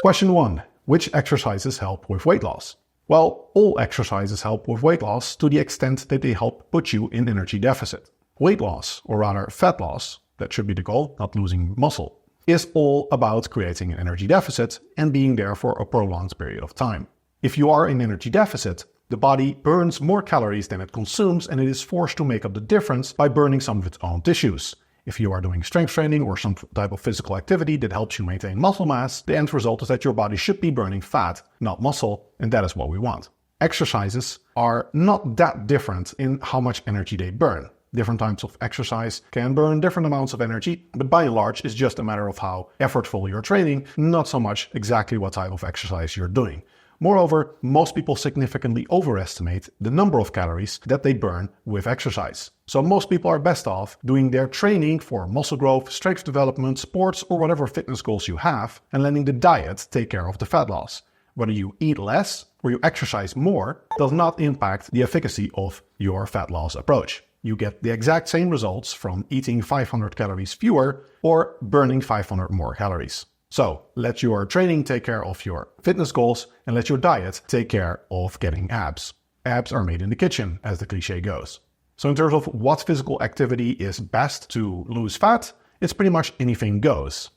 Question 1. Which exercises help with weight loss? Well, all exercises help with weight loss to the extent that they help put you in energy deficit. Weight loss, or rather fat loss, that should be the goal, not losing muscle, is all about creating an energy deficit and being there for a prolonged period of time. If you are in energy deficit, the body burns more calories than it consumes and it is forced to make up the difference by burning some of its own tissues. If you are doing strength training or some type of physical activity that helps you maintain muscle mass, the end result is that your body should be burning fat, not muscle, and that is what we want. Exercises are not that different in how much energy they burn. Different types of exercise can burn different amounts of energy, but by and large it's just a matter of how effortful you're training, not so much exactly what type of exercise you're doing. Moreover, most people significantly overestimate the number of calories that they burn with exercise. So most people are best off doing their training for muscle growth, strength development, sports, or whatever fitness goals you have, and letting the diet take care of the fat loss. Whether you eat less or you exercise more does not impact the efficacy of your fat loss approach. You get the exact same results from eating 500 calories fewer or burning 500 more calories. So let your training take care of your fitness goals and let your diet take care of getting abs. Abs are made in the kitchen, as the cliche goes. So in terms of what physical activity is best to lose fat, it's pretty much anything goes.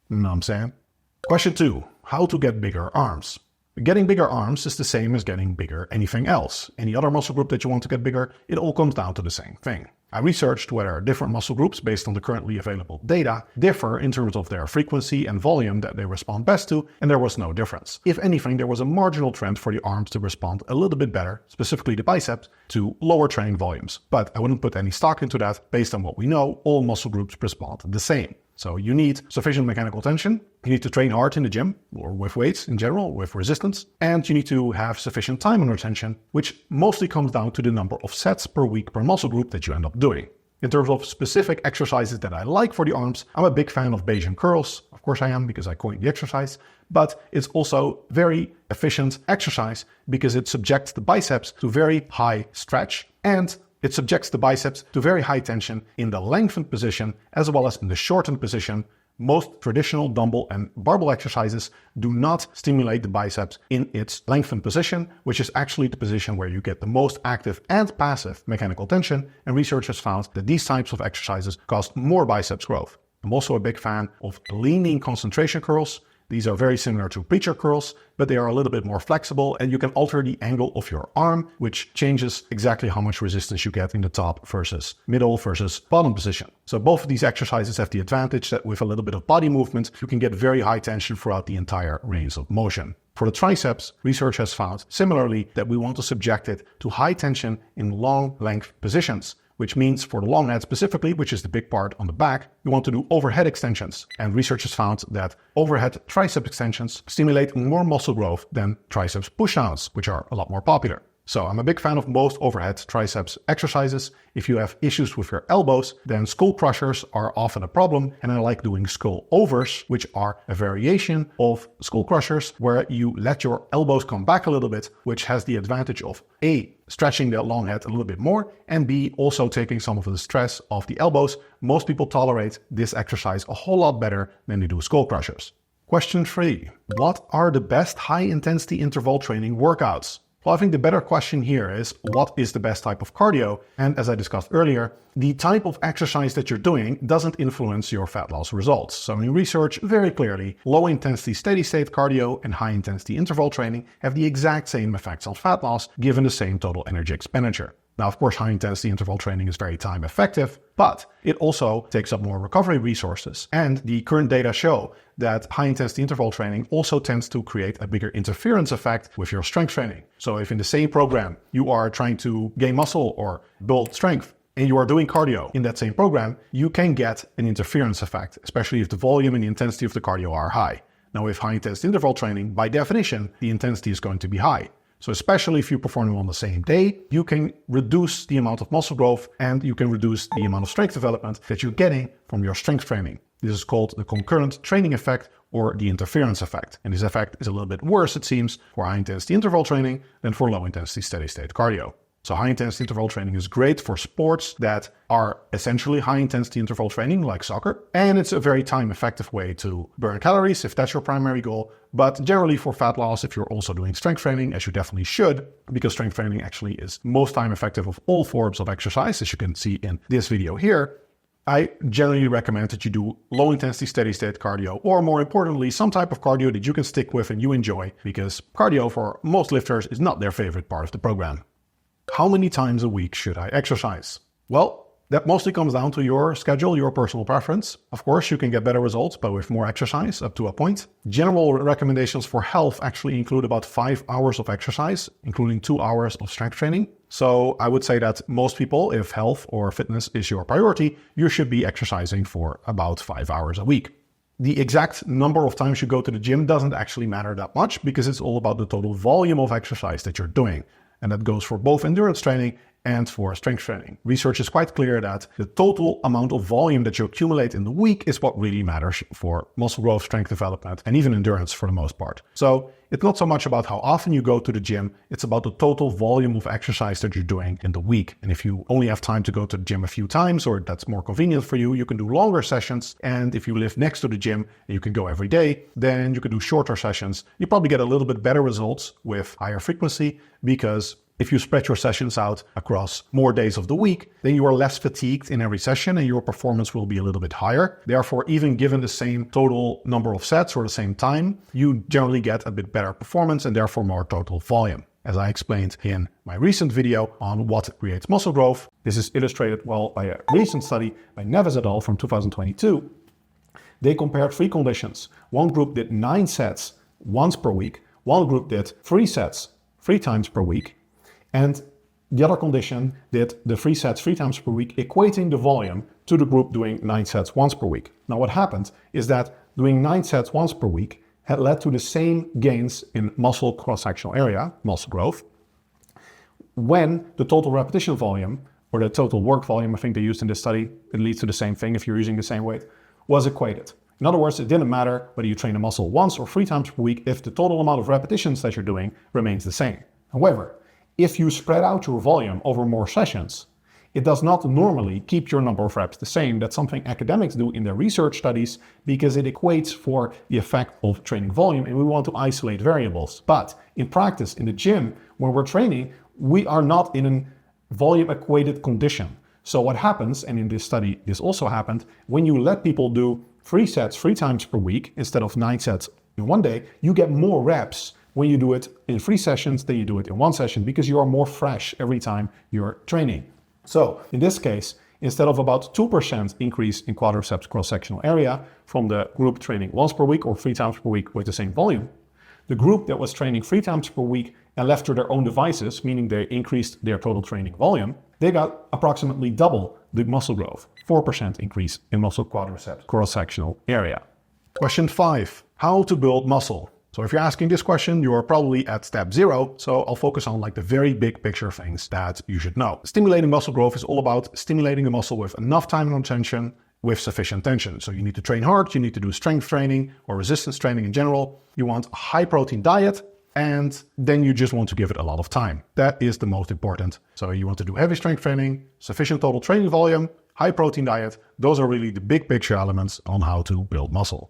You know what I'm saying? Question 2. How to get bigger arms? Getting bigger arms is the same as getting bigger anything else. Any other muscle group that you want to get bigger, it all comes down to the same thing. I researched whether different muscle groups, based on the currently available data, differ in terms of their frequency and volume that they respond best to, and there was no difference. If anything, there was a marginal trend for the arms to respond a little bit better, specifically the biceps, to lower training volumes. But I wouldn't put any stock into that. Based on what we know, all muscle groups respond the same. So you need sufficient mechanical tension, you need to train hard in the gym, or with weights in general, with resistance, and you need to have sufficient time under tension, which mostly comes down to the number of sets per week per muscle group that you end up doing. In terms of specific exercises that I like for the arms, I'm a big fan of Bayesian curls. Of course I am, because I coined the exercise, but it's also very efficient exercise because it subjects the biceps to very high stretch and it subjects the biceps to very high tension in the lengthened position as well as in the shortened position. Most traditional dumbbell and barbell exercises do not stimulate the biceps in its lengthened position, which is actually the position where you get the most active and passive mechanical tension, and research has found that these types of exercises cause more biceps growth. I'm also a big fan of leaning concentration curls. These are very similar to preacher curls, but they are a little bit more flexible and you can alter the angle of your arm, which changes exactly how much resistance you get in the top versus middle versus bottom position. So both of these exercises have the advantage that with a little bit of body movement, you can get very high tension throughout the entire range of motion. For the triceps, research has found similarly that we want to subject it to high tension in long length positions, which means for the long head specifically, which is the big part on the back, you want to do overhead extensions. And research has found that overhead tricep extensions stimulate more muscle growth than triceps pushdowns, which are a lot more popular. So I'm a big fan of most overhead triceps exercises. If you have issues with your elbows, then skull crushers are often a problem. And I like doing skull overs, which are a variation of skull crushers where you let your elbows come back a little bit, which has the advantage of A, stretching the long head a little bit more, and B, also taking some of the stress off the elbows. Most people tolerate this exercise a whole lot better than they do skull crushers. Question 3. What are the best high-intensity interval training workouts? Well, I think the better question here is, what is the best type of cardio? And as I discussed earlier, the type of exercise that you're doing doesn't influence your fat loss results. So in research, very clearly, low-intensity steady-state cardio and high-intensity interval training have the exact same effects on fat loss, given the same total energy expenditure. Now, of course, high-intensity interval training is very time effective, but it also takes up more recovery resources. And the current data show that high-intensity interval training also tends to create a bigger interference effect with your strength training. So if in the same program you are trying to gain muscle or build strength, and you are doing cardio in that same program, you can get an interference effect, especially if the volume and the intensity of the cardio are high. Now, with high-intensity interval training, by definition, the intensity is going to be high. So especially if you perform them on the same day, you can reduce the amount of muscle growth and you can reduce the amount of strength development that you're getting from your strength training. This is called the concurrent training effect or the interference effect. And this effect is a little bit worse, it seems, for high-intensity interval training than for low-intensity steady-state cardio. So high-intensity interval training is great for sports that are essentially high-intensity interval training, like soccer. And it's a very time-effective way to burn calories if that's your primary goal. But generally for fat loss, if you're also doing strength training, as you definitely should, because strength training actually is most time-effective of all forms of exercise, as you can see in this video here, I generally recommend that you do low-intensity steady-state cardio, or more importantly, some type of cardio that you can stick with and you enjoy, because cardio for most lifters is not their favorite part of the program. How many times a week should I exercise? Well, that mostly comes down to your schedule, your personal preference. Of course, you can get better results, but with more exercise up to a point. General recommendations for health actually include about 5 hours of exercise, including 2 hours of strength training. So I would say that most people, if health or fitness is your priority, you should be exercising for about 5 hours a week. The exact number of times you go to the gym doesn't actually matter that much, because it's all about the total volume of exercise that you're doing. And that goes for both endurance training and for strength training. Research is quite clear that the total amount of volume that you accumulate in the week is what really matters for muscle growth, strength development, and even endurance for the most part. So it's not so much about how often you go to the gym, it's about the total volume of exercise that you're doing in the week. And if you only have time to go to the gym a few times, or that's more convenient for you, you can do longer sessions. And if you live next to the gym and you can go every day, then you can do shorter sessions. You probably get a little bit better results with higher frequency, because if you spread your sessions out across more days of the week, then you are less fatigued in every session and your performance will be a little bit higher. Therefore, even given the same total number of sets or the same time, you generally get a bit better performance and therefore more total volume. As I explained in my recent video on what creates muscle growth, this is illustrated well by a recent study by Neves et al. From 2022. They compared 3 conditions. One group did 9 sets once per week. One group did 3 sets 3 times per week. And the other condition did the 3 sets 3 times per week, equating the volume to the group doing 9 sets once per week. Now what happened is that doing 9 sets once per week had led to the same gains in muscle cross-sectional area, muscle growth, when the total repetition volume, or the total work volume, I think they used in this study, it leads to the same thing if you're using the same weight, was equated. In other words, it didn't matter whether you train a muscle once or 3 times per week if the total amount of repetitions that you're doing remains the same. However, if you spread out your volume over more sessions, it does not normally keep your number of reps the same. That's something academics do in their research studies, because it equates for the effect of training volume, and we want to isolate variables. But in practice, in the gym, when we're training, we are not in a volume equated condition. So what happens, and in this study this also happened, when you let people do 3 sets 3 times per week instead of 9 sets in one day, you get more reps when you do it in 3 sessions than you do it in 1 session, because you are more fresh every time you're training. So in this case, instead of about 2% increase in quadriceps cross-sectional area from the group training once per week or 3 times per week with the same volume, the group that was training 3 times per week and left to their own devices, meaning they increased their total training volume, they got approximately double the muscle growth, 4% increase in muscle quadriceps cross-sectional area. Question 5, how to build muscle. So if you're asking this question, you're probably at step 0. So I'll focus on like the very big picture things that you should know. Stimulating muscle growth is all about stimulating the muscle with enough time and tension with sufficient tension. So you need to train hard, you need to do strength training or resistance training in general. You want a high protein diet, and then you just want to give it a lot of time. That is the most important. So you want to do heavy strength training, sufficient total training volume, high protein diet. Those are really the big picture elements on how to build muscle.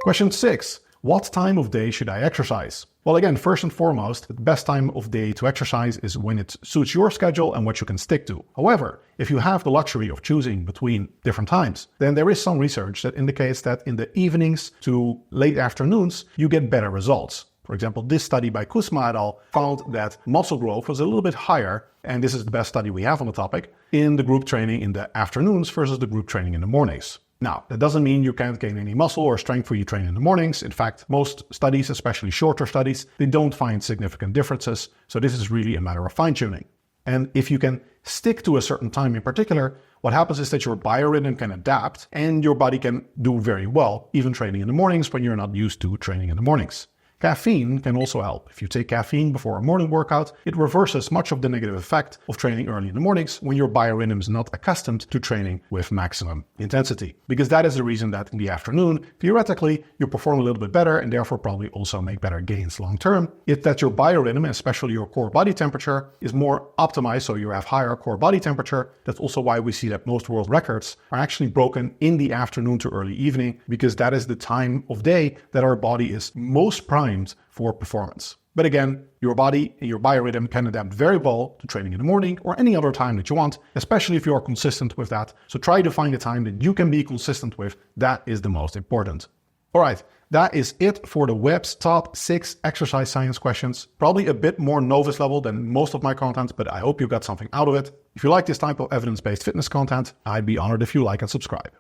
Question 6. What time of day should I exercise? Well, again, first and foremost, the best time of day to exercise is when it suits your schedule and what you can stick to. However, if you have the luxury of choosing between different times, then there is some research that indicates that in the evenings to late afternoons, you get better results. For example, this study by Kusma et al. Found that muscle growth was a little bit higher, and this is the best study we have on the topic, in the group training in the afternoons versus the group training in the mornings. Now, that doesn't mean you can't gain any muscle or strength when you train in the mornings. In fact, most studies, especially shorter studies, they don't find significant differences. So this is really a matter of fine-tuning. And if you can stick to a certain time in particular, what happens is that your biorhythm can adapt and your body can do very well, even training in the mornings when you're not used to training in the mornings. Caffeine can also help. If you take caffeine before a morning workout, it reverses much of the negative effect of training early in the mornings when your biorhythm is not accustomed to training with maximum intensity. Because that is the reason that in the afternoon, theoretically, you perform a little bit better and therefore probably also make better gains long term. It's that your biorhythm, especially your core body temperature, is more optimized, so you have higher core body temperature. That's also why we see that most world records are actually broken in the afternoon to early evening, because that is the time of day that our body is most primed for performance. But again, your body and your biorhythm can adapt very well to training in the morning or any other time that you want, especially if you are consistent with that. So try to find a time that you can be consistent with. That is the most important. All right, that is it for the web's top 6 exercise science questions. Probably a bit more novice level than most of my content, but I hope you got something out of it. If you like this type of evidence-based fitness content, I'd be honored if you like and subscribe.